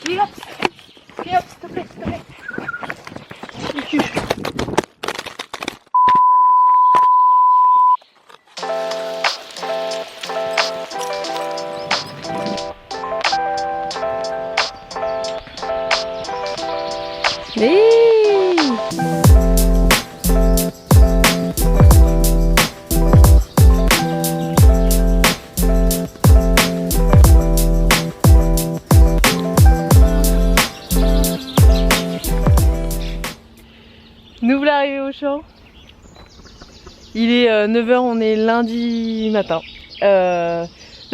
Cléops, Cléops, s'il te plaît, s'il te plaît. Nous voilà arrivés au champ. Il est 9h, on est lundi matin. La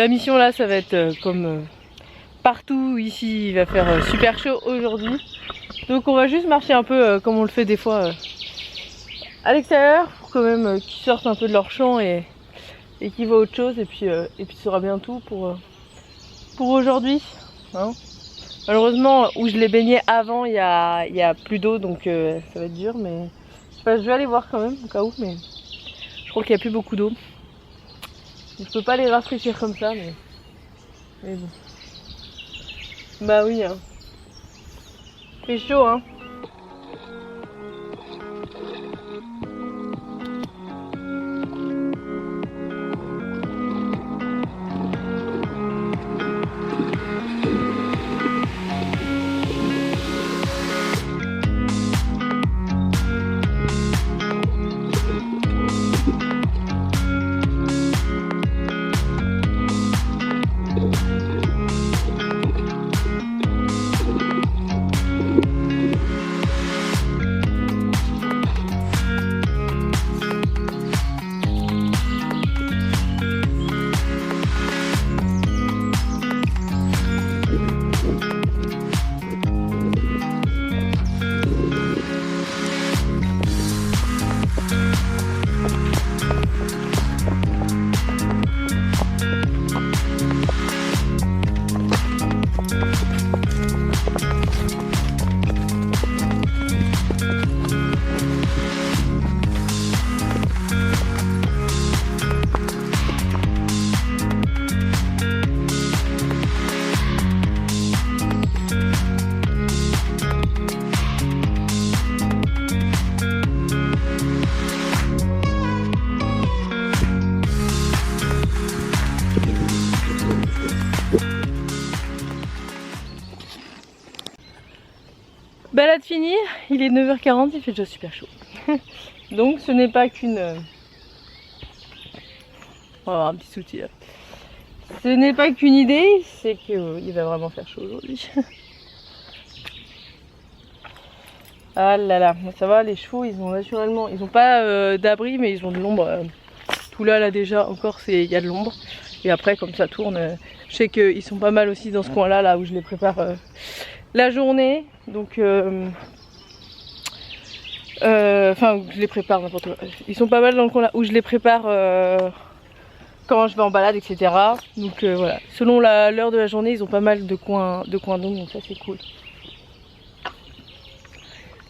mission là, ça va être comme partout ici, il va faire super chaud aujourd'hui. Donc on va juste marcher un peu comme on le fait des fois à l'extérieur, pour quand même qu'ils sortent un peu de leur champ et qu'ils voient autre chose. Et puis ce sera bien tout pour aujourd'hui. Hein. Malheureusement, où je les baignais avant, il y a plus d'eau, donc ça va être dur, mais je vais aller voir quand même, au cas où, mais je crois qu'il n'y a plus beaucoup d'eau. Je peux pas les rafraîchir comme ça, mais bon. Bah oui, hein. C'est chaud, hein. Balade finie, il est 9h40, il fait déjà super chaud. Donc ce n'est pas qu'une... On va avoir un petit soutien. Ce n'est pas qu'une idée, c'est qu'il va vraiment faire chaud aujourd'hui. Ah là là, ça va, les chevaux ils ont naturellement... Ils n'ont pas d'abri mais ils ont de l'ombre. Tout là déjà encore il y a de l'ombre. Et après comme ça tourne, je sais qu'ils sont pas mal aussi dans ce coin là où je les prépare la journée. Donc enfin je les prépare n'importe quoi. Ils sont pas mal dans le coin là où je les prépare quand je vais en balade, etc. Donc voilà, selon l'heure de la journée ils ont pas mal de coins d'ombre, donc ça c'est cool.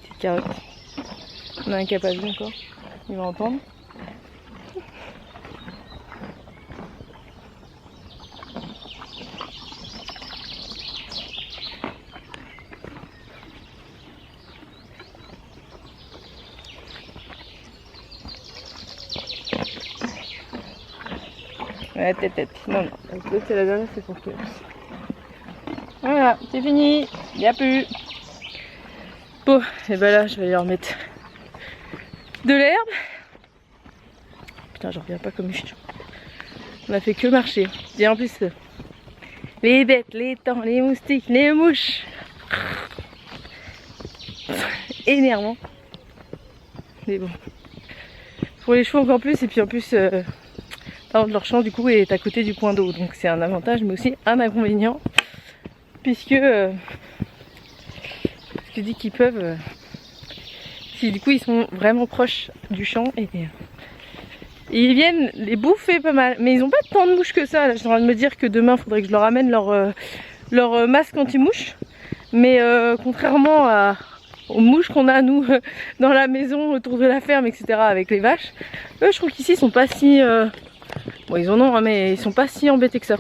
Petite carotte. On a un qui a pas vu encore, il va entendre. Ouais, tête. Non, l'autre c'est la dernière, c'est pour toi. Voilà, c'est fini. Il n'y a plus. Bon, et ben là, je vais aller leur mettre de l'herbe. Putain, j'en reviens pas comme je suis. On a fait que marcher. Et en plus, les bêtes, les temps, les moustiques, les mouches. Énervant. Mais bon. Pour les chevaux encore plus, et puis en plus... leur champ du coup est à côté du point d'eau, donc c'est un avantage mais aussi un inconvénient puisque je dis qu'ils peuvent si du coup ils sont vraiment proches du champ et ils viennent les bouffer pas mal, mais ils ont pas tant de mouches que ça. Là, je suis en train de me dire que demain il faudrait que je leur amène leur masque anti-mouche, mais contrairement aux mouches qu'on a nous dans la maison autour de la ferme, etc. avec les vaches, eux je trouve qu'ici ils sont pas si bon, ils en ont, hein, mais ils sont pas si embêtés que ça.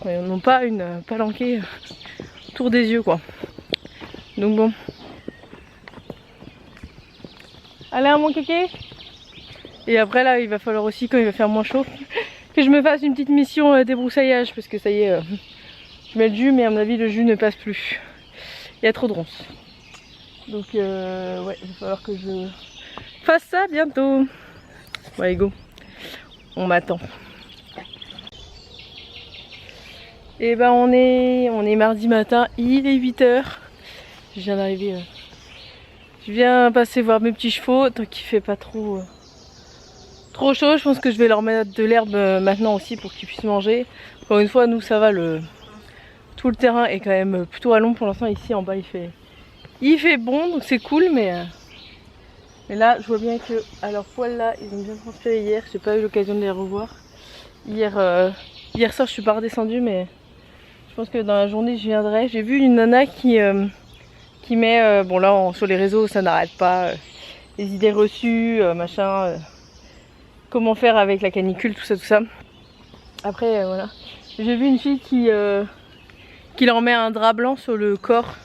Ils n'ont pas une palanquée autour des yeux quoi. Donc bon. Allez mon kéké. Et après là il va falloir aussi quand il va faire moins chaud que je me fasse une petite mission débroussaillage parce que ça y est, je mets le jus mais à mon avis le jus ne passe plus. Il y a trop de ronces. Donc ouais, il va falloir que je fasse ça bientôt. Bon allez go, on m'attend. Et ben on est mardi matin, il est 8 h. Je viens d'arriver. Je viens passer voir mes petits chevaux, tant qu'il fait pas trop chaud. Je pense que je vais leur mettre de l'herbe maintenant aussi pour qu'ils puissent manger. Encore une fois, nous ça va, tout le terrain est quand même plutôt à l'ombre pour l'instant. Ici en bas il fait bon, donc c'est cool, mais là je vois bien que à leur poil là, ils ont bien transpiré hier. J'ai pas eu l'occasion de les revoir. Hier soir je suis pas redescendue, mais je pense que dans la journée je viendrai. J'ai vu une nana qui met, bon là sur les réseaux ça n'arrête pas, les idées reçues, machin, comment faire avec la canicule, tout ça. Après voilà, j'ai vu une fille qui leur met un drap blanc sur le corps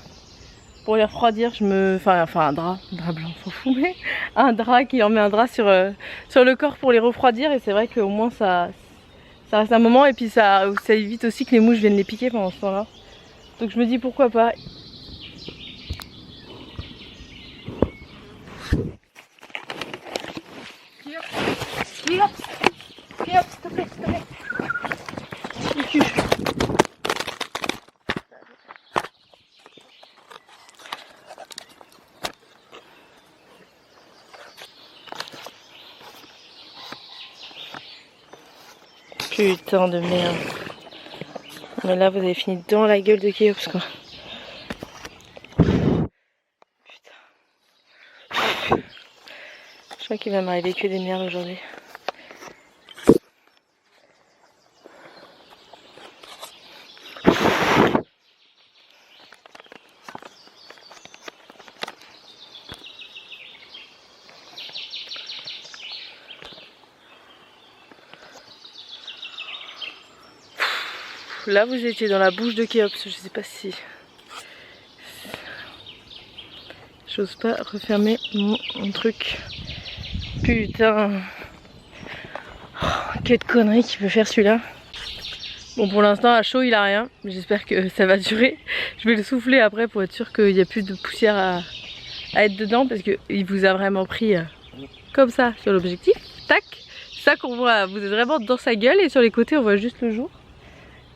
pour les refroidir. Enfin un drap blanc, on s'en fout, mais un drap qui leur met un drap sur le corps pour les refroidir. Et c'est vrai qu'au moins ça reste un moment, et puis ça évite aussi que les mouches viennent les piquer pendant ce temps-là. Donc je me dis pourquoi pas. Hop, s'il te plaît, s'il te plaît. Putain de merde. Mais là vous avez fini dans la gueule de Kéops quoi. Putain. Je crois qu'il va m'arriver que des merdes aujourd'hui. Là vous étiez dans la bouche de Kéops, je sais pas si... J'ose pas refermer mon truc. Putain. Oh, quelle connerie qu'il peut faire celui-là. Bon pour l'instant à chaud il a rien, mais j'espère que ça va durer. Je vais le souffler après pour être sûr qu'il n'y a plus de poussière à être dedans, parce qu'il vous a vraiment pris comme ça sur l'objectif. Tac. C'est ça qu'on voit, vous êtes vraiment dans sa gueule, et sur les côtés on voit juste le jour.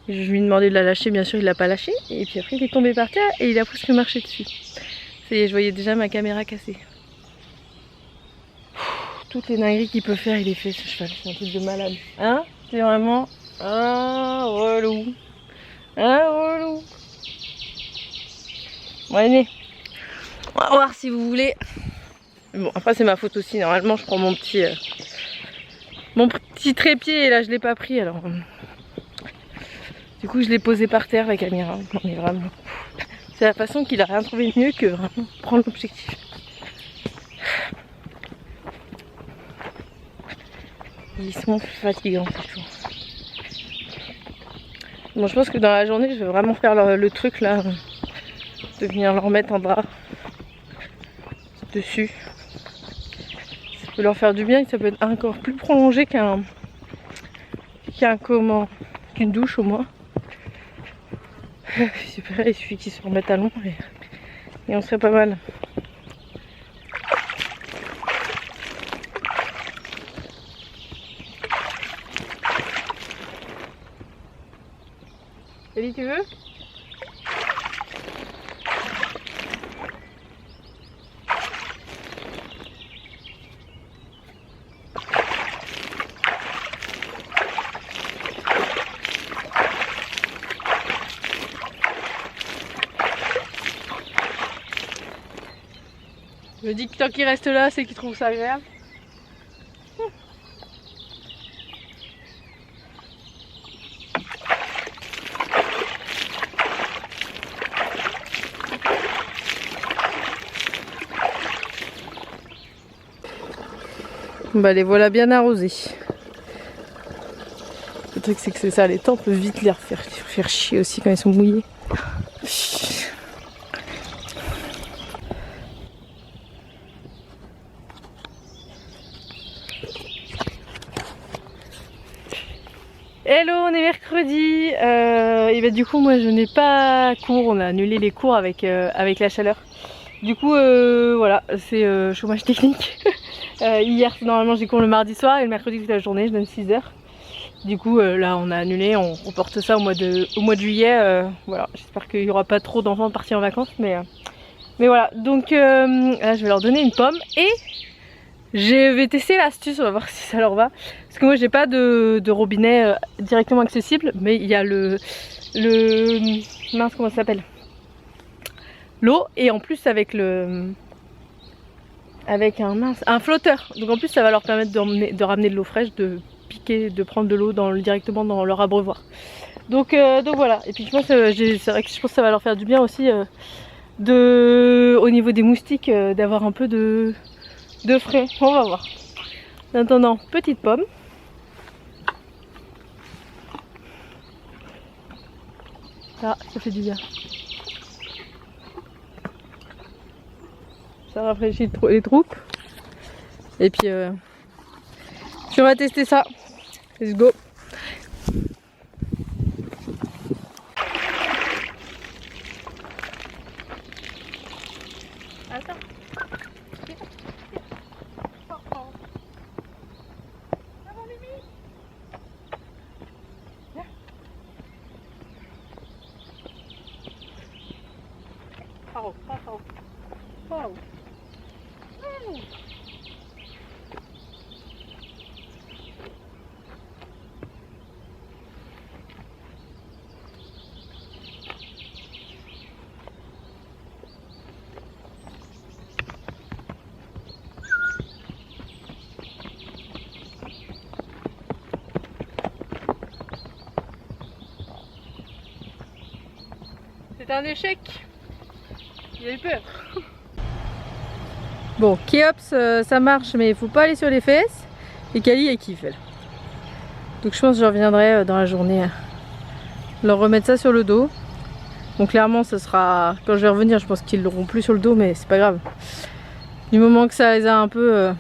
Je lui ai demandé de la lâcher, bien sûr il l'a pas lâché, et puis après il est tombé par terre et il a presque marché dessus. Ça y est, je voyais déjà ma caméra cassée. Toutes les dingueries qu'il peut faire il les fait, ce cheval, c'est un truc de malade. Hein? C'est vraiment un relou. Un relou. Bon allez, on va voir si vous voulez. Bon après c'est ma faute aussi, normalement je prends mon petit trépied et là je l'ai pas pris, alors... Du coup je l'ai posé par terre la caméra. On est vraiment... C'est la façon qu'il a rien trouvé de mieux que vraiment prendre l'objectif. Ils sont fatigants c'est tout. Bon je pense que dans la journée je vais vraiment faire le truc là, de venir leur mettre un drap dessus. Ça peut leur faire du bien, et ça peut être encore plus prolongé qu'une douche au moins. Super, il suffit qu'ils se remettent à l'ombre et on serait pas mal. Ellie, tu veux? Je me dis que tant qu'il reste là, c'est qu'il trouve ça agréable. Bah les voilà bien arrosés. Le truc c'est que c'est ça, les temps peuvent vite les faire chier aussi quand ils sont mouillés. Hello, on est mercredi et bah du coup moi je n'ai pas cours, on a annulé les cours avec la chaleur. Du coup voilà, c'est chômage technique. Hier normalement j'ai cours le mardi soir et le mercredi toute la journée, je donne 6 heures. Du coup là on a annulé, on reporte ça au mois de juillet. Voilà, j'espère qu'il n'y aura pas trop d'enfants partis en vacances, mais voilà. Donc là je vais leur donner une pomme et je vais tester l'astuce, on va voir si ça leur va. Parce que moi j'ai pas de robinet directement accessible, mais il y a le mince, comment ça s'appelle, l'eau, et en plus avec un flotteur. Donc en plus ça va leur permettre de ramener de l'eau fraîche, de piquer, de prendre de l'eau directement dans leur abreuvoir. Donc voilà. Et puis je pense c'est vrai que je pense que ça va leur faire du bien aussi au niveau des moustiques, d'avoir un peu de frais. On va voir. En attendant, petite pomme. Ah, ça fait du bien. Ça rafraîchit les troupes. Et puis on va tester ça. Let's go. Attends. C'est un échec. Il a eu peur. Bon, Kéops ça marche, mais il faut pas aller sur les fesses. Et Kali elle kiffe elle. Donc je pense que je reviendrai dans la journée leur remettre ça sur le dos. Donc clairement ce sera, quand je vais revenir, je pense qu'ils l'auront plus sur le dos, mais c'est pas grave. Du moment que ça les a un peu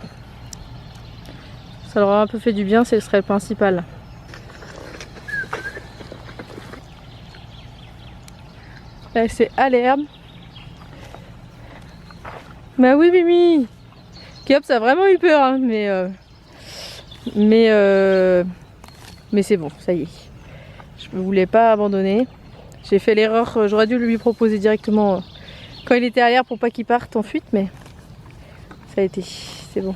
ça leur a un peu fait du bien, ce serait le principal. Là c'est à l'herbe. Bah oui Mimi, Kéops a vraiment eu peur hein, mais c'est bon, ça y est. Je ne voulais pas abandonner. J'ai fait l'erreur, j'aurais dû lui proposer directement quand il était arrière pour pas qu'il parte en fuite, mais ça a été, c'est bon.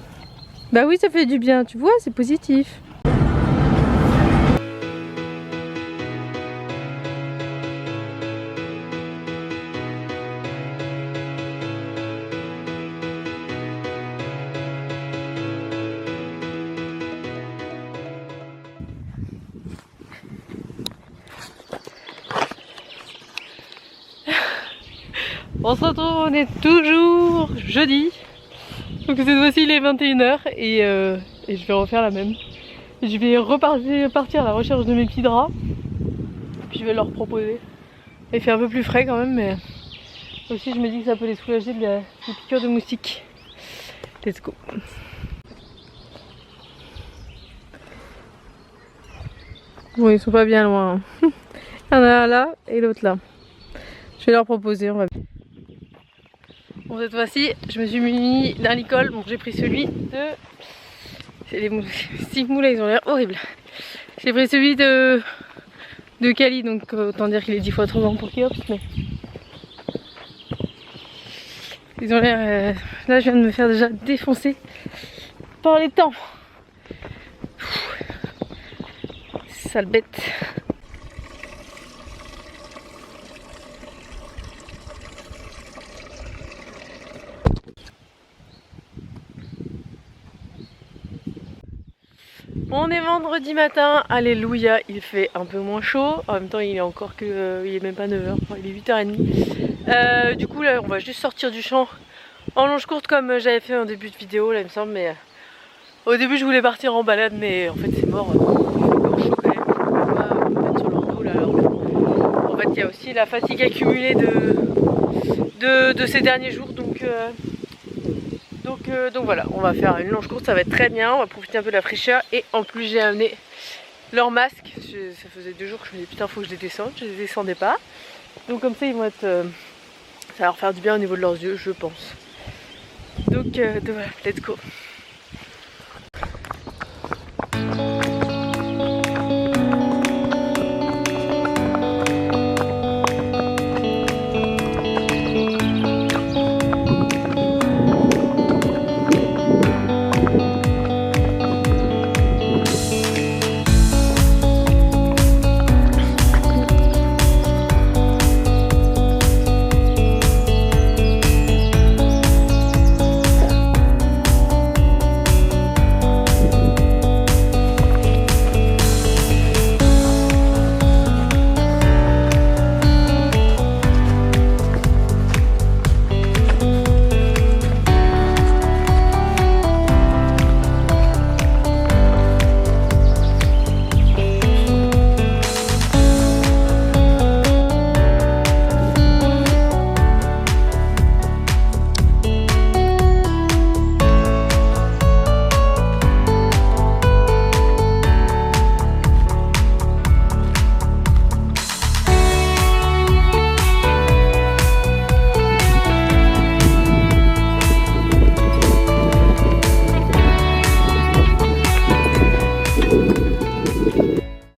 Bah oui, ça fait du bien, tu vois, c'est positif. On se retrouve, on est toujours jeudi. Donc cette fois-ci il est 21h et je vais refaire la même. Je vais repartir à la recherche de mes petits draps. Puis je vais leur proposer. Il fait un peu plus frais quand même, mais aussi je me dis que ça peut les soulager des piqûres de moustiques. Let's go. Bon, ils sont pas bien loin. Il y en a un là et l'autre là. Je vais leur proposer, on va. Bon, cette fois-ci, je me suis muni d'un licol. Bon, j'ai pris celui de... C'est les moustiques moulins, ils ont l'air horribles. J'ai pris celui de Kali, donc autant dire qu'il est 10 fois trop grand pour Kéops, mais... Ils ont l'air... Là, je viens de me faire déjà défoncer par les temps. Sale bête. On est vendredi matin, alléluia, il fait un peu moins chaud. En même temps, il est encore que... il est même pas 9h, il est 8h30. Du coup, là, on va juste sortir du champ en longe courte comme j'avais fait en début de vidéo, là, il me semble. Mais au début, je voulais partir en balade, mais en fait, c'est mort. Il fait encore chaud quand même. Je peux pas me mettre sur leur dos, là. Alors, fait il y a aussi la fatigue accumulée de ces derniers jours, donc voilà, on va faire une longe courte, ça va être très bien, on va profiter un peu de la fraîcheur. Et en plus j'ai amené leurs masques, ça faisait 2 jours que je me disais putain faut que je les descende, je les descendais pas. Donc comme ça ils vont être, ça va leur faire du bien au niveau de leurs yeux je pense. Donc voilà, let's go.